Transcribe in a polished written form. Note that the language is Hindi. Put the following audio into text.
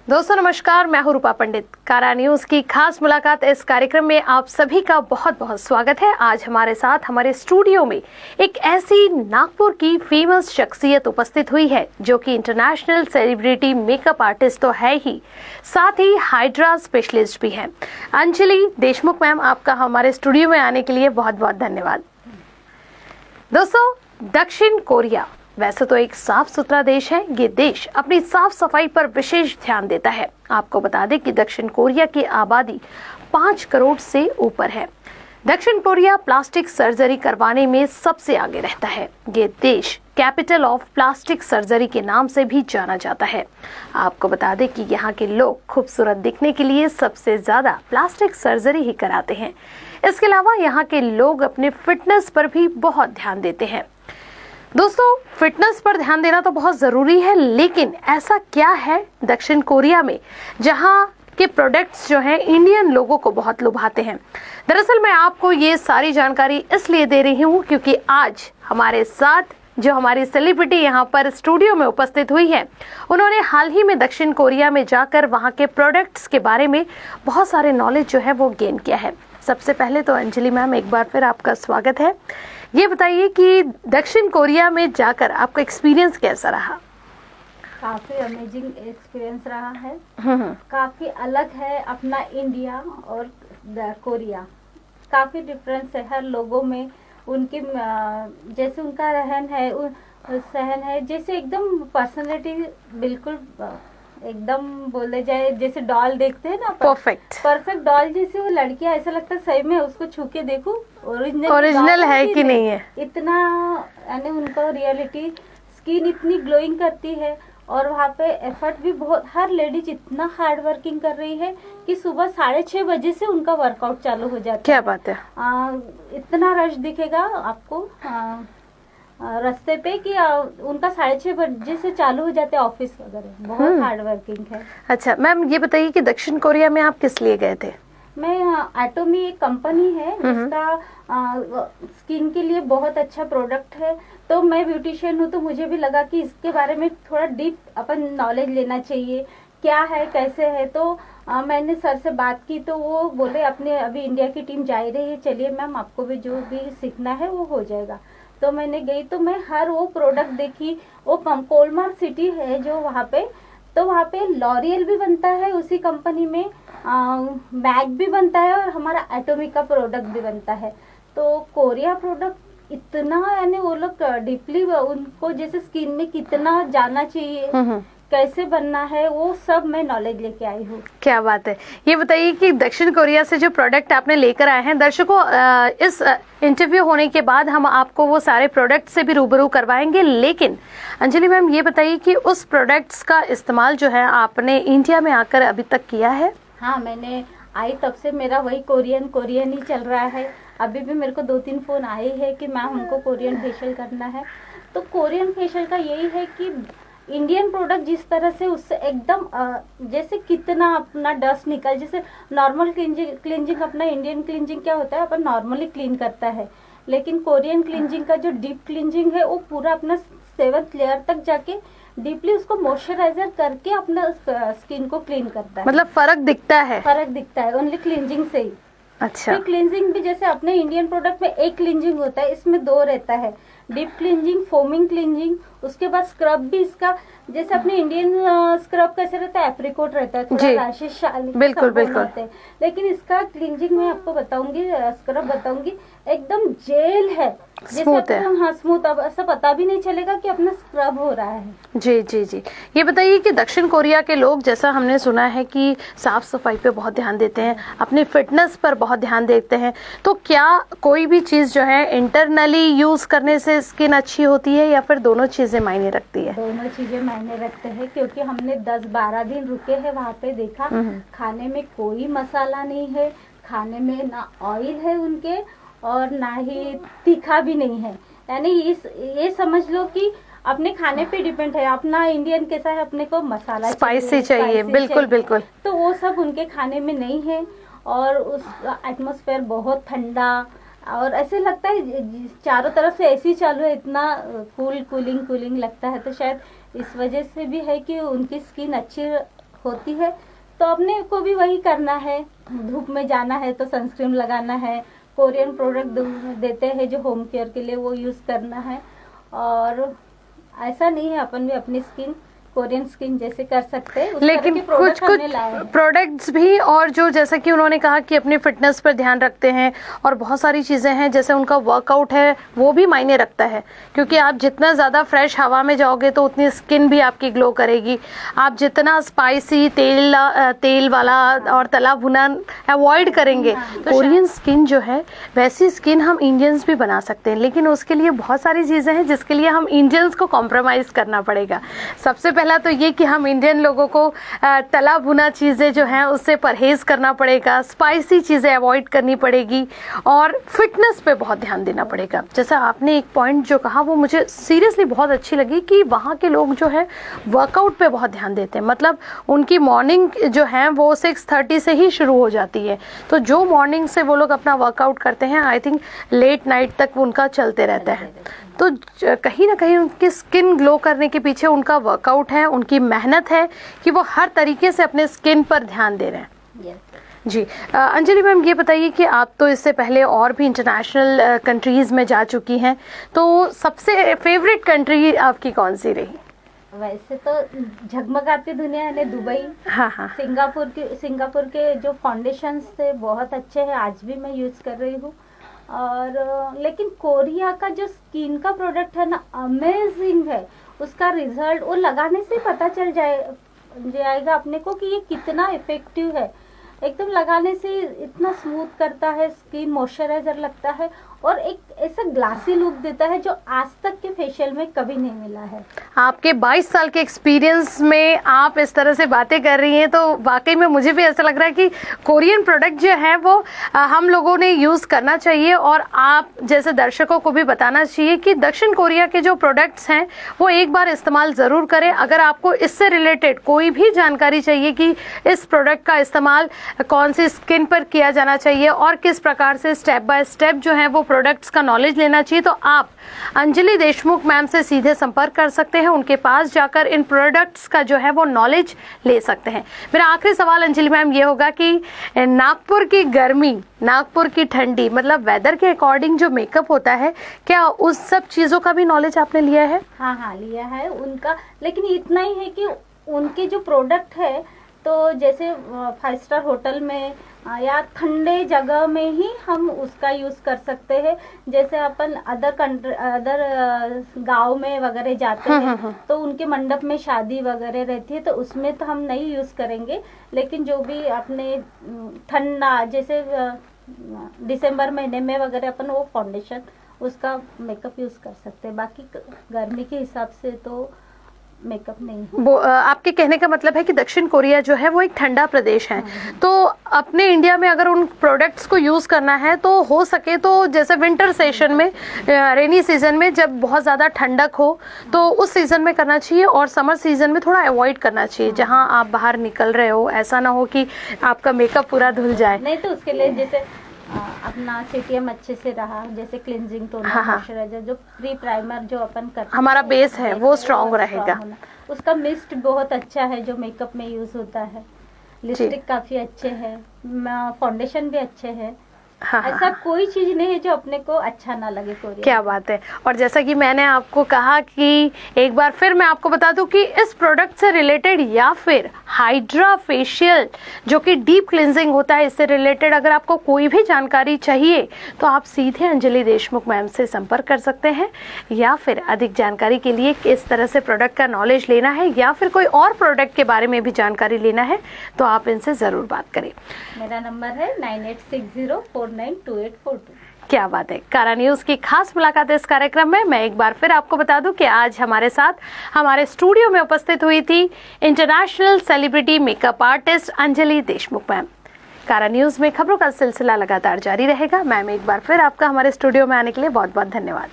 दोस्तों नमस्कार, मैं हूं रूपा पंडित। कारा न्यूज की खास मुलाकात इस कार्यक्रम में आप सभी का बहुत बहुत स्वागत है। आज हमारे साथ हमारे स्टूडियो में एक ऐसी नागपुर की फेमस शख्सियत उपस्थित हुई है जो कि इंटरनेशनल सेलिब्रिटी मेकअप आर्टिस्ट तो है ही, साथ ही हाइड्रा स्पेशलिस्ट भी है। अंजलि देशमुख मैम, आपका हमारे स्टूडियो में आने के लिए बहुत बहुत धन्यवाद। दोस्तों, दक्षिण कोरिया वैसे तो एक साफ सुथरा देश है। ये देश अपनी साफ सफाई पर विशेष ध्यान देता है। आपको बता दें कि दक्षिण कोरिया की आबादी 5 करोड़ से ऊपर है। दक्षिण कोरिया प्लास्टिक सर्जरी करवाने में सबसे आगे रहता है। ये देश कैपिटल ऑफ प्लास्टिक सर्जरी के नाम से भी जाना जाता है। आपको बता दें कि यहाँ के लोग खूबसूरत दिखने के लिए सबसे ज्यादा प्लास्टिक सर्जरी ही कराते हैं। इसके अलावा यहाँ के लोग अपने फिटनेस पर भी बहुत ध्यान देते हैं। दोस्तों, फिटनेस पर ध्यान देना तो बहुत जरूरी है, लेकिन ऐसा क्या है दक्षिण कोरिया में जहां के प्रोडक्ट्स जो हैं इंडियन लोगों को बहुत लुभाते हैं। दरअसल मैं आपको ये सारी जानकारी इसलिए दे रही हूँ क्योंकि आज हमारे साथ जो हमारी सेलिब्रिटी यहाँ पर स्टूडियो में उपस्थित हुई है, उन्होंने हाल ही में दक्षिण कोरिया में जाकर वहाँ के प्रोडक्ट्स के बारे में बहुत सारे नॉलेज जो है वो गेन किया है। सबसे पहले तो अंजलि मैम, एक बार फिर आपका स्वागत है। ये बताइए कि दक्षिण कोरिया में जाकर आपका एक्सपीरियंस कैसा रहा? काफी अमेजिंग एक्सपीरियंस रहा है। काफी अलग है अपना इंडिया और कोरिया। काफी डिफरेंस है हर लोगों में। उनकी जैसे उनका रहन है, सहन है, जैसे एकदम पर्सनालिटी बिल्कुल एकदम बोले जाए जैसे डॉल देखते हैं ना, परफेक्ट डॉल जैसे वो लड़कियां, ऐसा लगता है सही में उसको छू के देखूं ओरिजिनल है कि नहीं है। इतना यानी उनका रियलिटी स्किन इतनी ग्लोइंग करती है और वहाँ पे एफर्ट भी बहुत। हर लेडीज इतना हार्ड वर्किंग कर रही है कि सुबह 6:30 बजे से उनका वर्कआउट चालू हो जाता है। क्या बात है। इतना रश दिखेगा आपको रास्ते पे कि उनका 6:30 बजे से चालू हो जाते हैं ऑफिस वगैरह। बहुत हार्ड वर्किंग है। अच्छा मैम, ये बताइए कि दक्षिण कोरिया में आप किस लिए गए थे? मैं एटोमी एक कंपनी है जिसका स्किन के लिए बहुत अच्छा प्रोडक्ट है। तो मैं ब्यूटिशियन हूँ, तो मुझे भी लगा कि इसके बारे में थोड़ा डीप अपन नॉलेज लेना चाहिए, क्या है कैसे है। तो मैंने सर से बात की तो वो बोले अपने अभी इंडिया की टीम जा रही है, चलिए मैम आपको भी जो भी सीखना है वो हो जाएगा। तो मैंने गई तो मैं हर वो प्रोडक्ट देखी। वो कोलमार सिटी है जो वहाँ पे, तो वहाँ पे लॉरियल भी बनता है उसी कंपनी में, बैग भी बनता है और हमारा एटोमिक का प्रोडक्ट भी बनता है। तो कोरिया प्रोडक्ट इतना यानी वो लोग डीपली उनको जैसे स्किन में कितना जाना चाहिए, कैसे बनना है, वो सब मैं नॉलेज लेके आई हूँ। क्या बात है। ये बताइए कि दक्षिण कोरिया से जो प्रोडक्ट आपने लेकर आए हैं, दर्शकों इस इंटरव्यू होने के बाद हम आपको वो सारे प्रोडक्ट से भी रूबरू करवाएंगे, लेकिन अंजलि मैम ये बताइए कि उस प्रोडक्ट्स का इस्तेमाल जो है आपने इंडिया में आकर अभी तक किया है? हाँ, मैंने आई तब से मेरा वही कोरियन ही चल रहा है। अभी भी मेरे को 2-3 फोन आए हैं कि मैम हमको कोरियन फेशियल करना है। तो कोरियन फेशियल का यही है कि इंडियन प्रोडक्ट जिस तरह से उससे एकदम जैसे कितना अपना डस्ट निकल, जैसे नॉर्मल क्लींजिंग अपना इंडियन क्लींजिंग क्या होता है, अपन नॉर्मली क्लीन करता है, लेकिन कोरियन क्लींजिंग का जो डीप क्लींजिंग है वो पूरा अपना 7th लेयर तक जाके डीपली उसको मॉइस्चराइजर करके अपना स्किन को क्लीन करता है। मतलब फर्क दिखता है ओनली क्लींजिंग से ही। अच्छा। क्लींजिंग भी जैसे अपने इंडियन प्रोडक्ट में एक क्लींजिंग होता है, इसमें 2 रहता है, डीप क्लींजिंग, फोमिंग क्लींजिंग। उसके बाद स्क्रब भी इसका जैसे अपने इंडियन स्क्रब कैसे रहता है, एप्रिकॉट रहता है, थोड़ा रैशेस बिल्कुल लेकिन इसका क्लींजिंग मैं आपको बताऊंगी, स्क्रब बताऊंगी, एकदम जेल है, स्मूथ है। हाँ स्मूथ। अब ऐसा पता भी नहीं चलेगा कि अपना स्क्रब हो रहा है। जी जी जी। ये बताइए कि दक्षिण कोरिया के लोग, जैसा हमने सुना है कि साफ सफाई पे बहुत ध्यान देते हैं, अपने फिटनेस पर बहुत ध्यान देते हैं, तो क्या कोई भी चीज जो है इंटरनली यूज करने से स्किन अच्छी होती है या फिर दोनों चीजें मायने रखती है? दोनों चीजें मायने रखते हैं, क्योंकि हमने 10-12 दिन रुके हैं वहाँ पे, देखा खाने में कोई मसाला नहीं है, खाने में ना ऑयल है उनके और ना ही तीखा भी नहीं है। यानी ये समझ लो कि अपने खाने पे डिपेंड है। अपना इंडियन कैसा है, अपने को मसाला स्पाइसी चाहिए। बिल्कुल। तो वो सब उनके खाने में नहीं है। और उस एटमॉस्फेयर बहुत ठंडा और ऐसे लगता है चारों तरफ से एसी चालू है, इतना कूलिंग लगता है। तो शायद इस वजह से भी है कि उनकी स्किन अच्छी होती है, तो अपने को भी वही करना है। धूप में जाना है तो सनस्क्रीन लगाना है, कोरियन प्रोडक्ट देते हैं जो होम केयर के लिए, वो यूज़ करना है। और ऐसा नहीं है, अपन भी अपनी स्किन कोरियन स्किन जैसे कर सकते हैं, लेकिन कुछ कुछ प्रोडक्ट्स भी, और जो जैसा कि उन्होंने कहा कि अपनी फिटनेस पर ध्यान रखते हैं, और बहुत सारी चीज़ें हैं जैसे उनका वर्कआउट है वो भी मायने रखता है, क्योंकि आप जितना ज़्यादा फ्रेश हवा में जाओगे तो उतनी स्किन भी आपकी ग्लो करेगी। आप जितना स्पाइसी तेल वाला और तला भुना अवॉइड करेंगे, कोरियन स्किन जो है वैसी स्किन हम इंडियंस भी बना सकते हैं, लेकिन उसके लिए बहुत सारी चीज़ें हैं जिसके लिए हम इंडियंस को कॉम्प्रोमाइज़ करना पड़ेगा। सबसे पहला तो ये कि हम इंडियन लोगों को तला भुना चीज़ें जो हैं उससे परहेज करना पड़ेगा, स्पाइसी चीज़ें अवॉइड करनी पड़ेगी, और फिटनेस पे बहुत ध्यान देना पड़ेगा। जैसा आपने एक पॉइंट जो कहा वो मुझे सीरियसली बहुत अच्छी लगी कि वहाँ के लोग जो है वर्कआउट पे बहुत ध्यान देते हैं। मतलब उनकी मॉर्निंग जो है वो 6:30 से ही शुरू हो जाती है, तो जो मॉर्निंग से वो लोग अपना वर्कआउट करते हैं आई थिंक लेट नाइट तक उनका चलते रहता है। तो कहीं ना कहीं उनकी स्किन ग्लो करने के पीछे उनका वर्कआउट है, उनकी मेहनत है कि वो हर तरीके से अपने स्किन पर ध्यान दे रहे हैं। जी अंजलि मैम, ये बताइए कि आप तो इससे पहले और भी इंटरनेशनल कंट्रीज में जा चुकी हैं, तो सबसे फेवरेट कंट्री आपकी कौन सी रही? वैसे तो झगमगाती दुनिया है दुबई। हाँ। सिंगापुर के जो फाउंडेशन थे बहुत अच्छे हैं, आज भी मैं यूज कर रही हूँ। और लेकिन कोरिया का जो स्किन का प्रोडक्ट है ना, अमेजिंग है। उसका रिजल्ट वो लगाने से पता चल जाएगा अपने को कि ये कितना इफेक्टिव है। एकदम लगाने से इतना स्मूथ करता है, स्किन मॉइस्चराइजर लगता है, और एक ऐसा ग्लासी लुक देता है जो आज तक के फेशियल में कभी नहीं मिला है। आपके 22 साल के एक्सपीरियंस में आप इस तरह से बातें कर रही हैं, तो वाकई में मुझे भी ऐसा लग रहा है कि कोरियन प्रोडक्ट जो है वो हम लोगों ने यूज़ करना चाहिए, और आप जैसे दर्शकों को भी बताना चाहिए कि दक्षिण कोरिया के जो प्रोडक्ट्स हैं वो एक बार इस्तेमाल ज़रूर करें। अगर आपको इससे रिलेटेड कोई भी जानकारी चाहिए कि इस प्रोडक्ट का इस्तेमाल कौन सी स्किन पर किया जाना चाहिए और किस प्रकार से स्टेप बाय स्टेप जो है वो प्रोडक्ट्स का नॉलेज लेना चाहिए, तो आप अंजलि देशमुख मैम से सीधे संपर्क कर सकते हैं। उनके पास जाकर इन प्रोडक्ट्स का जो है वो नॉलेज ले सकते हैं। मेरा आखिरी सवाल अंजलि मैम ये होगा कि नागपुर की गर्मी, नागपुर की ठंडी, मतलब वेदर के अकॉर्डिंग जो मेकअप होता है, क्या उस सब चीज़ों का भी नॉलेज आपने लिया है? हाँ लिया है उनका, लेकिन इतना ही है कि उनके जो प्रोडक्ट है तो जैसे 5 स्टार होटल में या ठंडे जगह में ही हम उसका यूज़ कर सकते हैं। जैसे अपन अदर गांव में वगैरह जाते हैं तो उनके मंडप में शादी वगैरह रहती है, तो उसमें तो हम नहीं यूज़ करेंगे। लेकिन जो भी अपने ठंडा जैसे दिसंबर महीने में वगैरह अपन वो फाउंडेशन उसका मेकअप यूज़ कर सकते हैं। बाकी गर्मी के हिसाब से तो मेकअप नहीं है। वो आपके कहने का मतलब है कि दक्षिण कोरिया जो है वो एक ठंडा प्रदेश है, तो अपने इंडिया में अगर उन प्रोडक्ट्स को यूज़ करना है तो हो सके तो जैसे विंटर सेशन में, रेनी सीजन में जब बहुत ज़्यादा ठंडक हो तो उस सीज़न में करना चाहिए, और समर सीजन में थोड़ा अवॉइड करना चाहिए। जहाँ आप बाहर निकल रहे हो ऐसा ना हो कि आपका मेकअप पूरा धुल जाए। नहीं तो उसके लिए जैसे अपना सीटीएम अच्छे से रहा, जैसे क्लिंजिंग टोनर, मॉइस्चराइजर, जो प्री प्राइमर जो अपन करते हमारा बेस है वो स्ट्रांग रहेगा। उसका मिस्ट बहुत अच्छा है जो मेकअप में यूज होता है। लिपस्टिक काफी अच्छे है, फाउंडेशन भी अच्छे है। ऐसा कोई चीज नहीं है जो अपने को अच्छा ना लगे कोरिया। क्या बात है। और जैसा कि मैंने आपको कहा कि एक बार फिर मैं आपको बता दूं कि इस प्रोडक्ट से रिलेटेड या फिर हाइड्रा फेशियल जो कि डीप क्लिंजिंग होता है, इससे रिलेटेड अगर आपको कोई भी जानकारी चाहिए तो आप सीधे अंजलि देशमुख मैम से संपर्क कर सकते हैं, या फिर अधिक जानकारी के लिए किस तरह से प्रोडक्ट का नॉलेज लेना है या फिर कोई और प्रोडक्ट के बारे में भी जानकारी लेना है तो आप इनसे ज़रूर बात करें। मेरा नंबर है 9860492842। क्या बात है। कारा न्यूज़ की खास मुलाकात इस कार्यक्रम में मैं एक बार फिर आपको बता दूं कि आज हमारे साथ हमारे स्टूडियो में उपस्थित हुई थी international celebrity makeup artist Anjali Deshmukh ma'am. कारा न्यूज़ में खबरों का सिलसिला लगातार जारी रहेगा। मैम एक बार फिर आपका हमारे स्टूडियो में आने के लिए बहुत बहुत धन्यवाद।